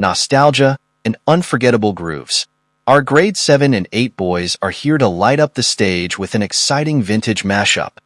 nostalgia, and unforgettable grooves. Our grade 7 and 8 boys are here to light up the stage with an exciting vintage mashup.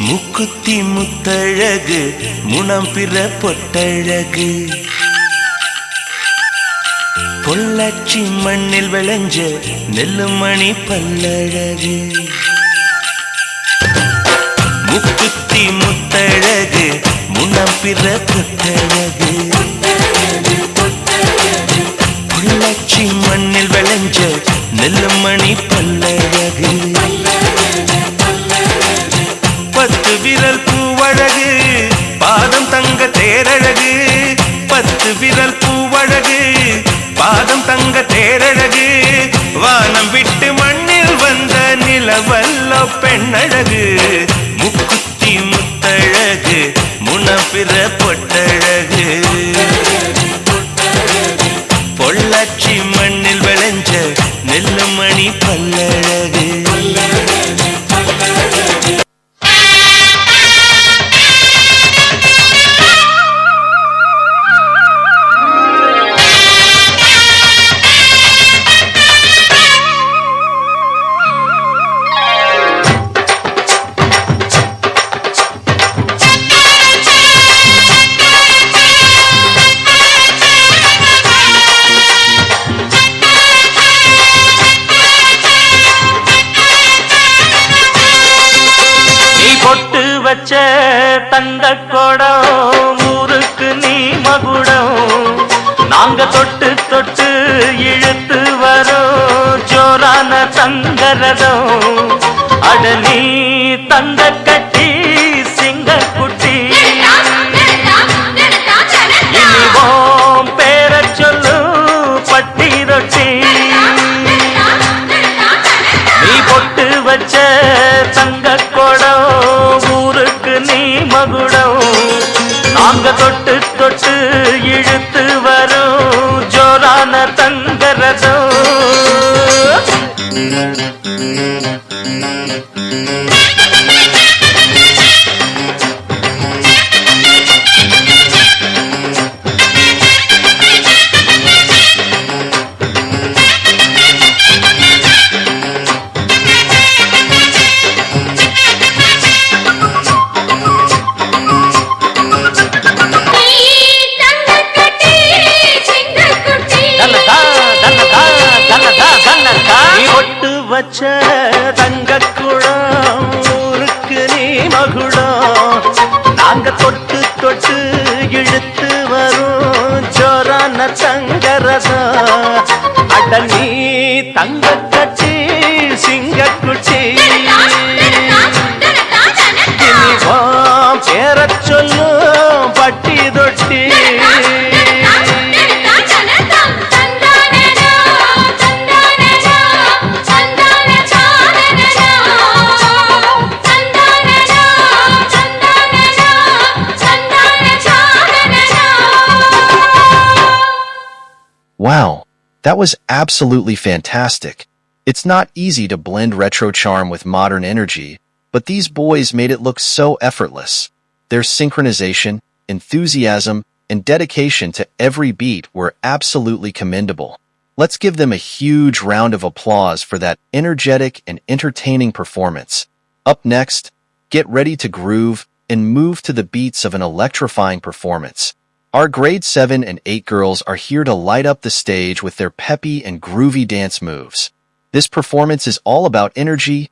முக்குத்தி Muthazhagu முனம் பிற பொட்டழகு பொள்ளாச்சி மண்ணில் விளைஞ்ச நெல்லுமணி பல்லழகு முக்குத்தி முத்தழகு முனம் பிற பொட்டழகு பொள்ளாச்சி மண்ணில் விளைஞ்ச நெல்லுமணி பல்லழகு பத்து விரல் பூவழகு பாதம் தங்க தேரழகு பத்து விரல் பூவழகு பாதம் தங்க தேரழகு வானம் விட்டு மண்ணில் வந்த நிலவல்ல பெண்ணழகு முக்குத்தி முத்தழகு முனப்பிற பொட்டழகு பொள்ளாச்சி மண்ணில் விளைஞ்ச நெல்லுமணி பல்லழகு வச்ச தங்க கோடம் ஊருக்கு நீ மகுடம் நாங்க தொட்டு தொட்டு இழுத்து வரோம் ஜோரான தங்கரதம் அட நீ தங்க கட்டி சிங்க குட்டி இனிவோம் பேர சொல்லு பட்டி ரொட்டி நீ பொட்டு வச்ச தங்க கோடம் நீ மகுடம் நாங்க தொட்டு தொட்டு இழுத்து வரும் ஜோரான தங்கரதம் வச்ச தங்க குளம் மகுடம் நாங்க தொட்டு தொட்டு இழுத்து வரும் ஜோரான தங்கரதம் அட நீ தங்க கட்சி சிங்கக்குச்சி இனிவாம் பேரச் சொல்லும் பட்டி தொட்டி Wow, that was absolutely fantastic. It's not easy to blend retro charm with modern energy, but these boys made it look so effortless. Their synchronization, enthusiasm, and dedication to every beat were absolutely commendable. Let's give them a huge round of applause for that energetic and entertaining performance. Up next, get ready to groove and move to the beats of an electrifying performance. Our grade 7 and 8 girls are here to light up the stage with their peppy and groovy dance moves. This performance is all about energy,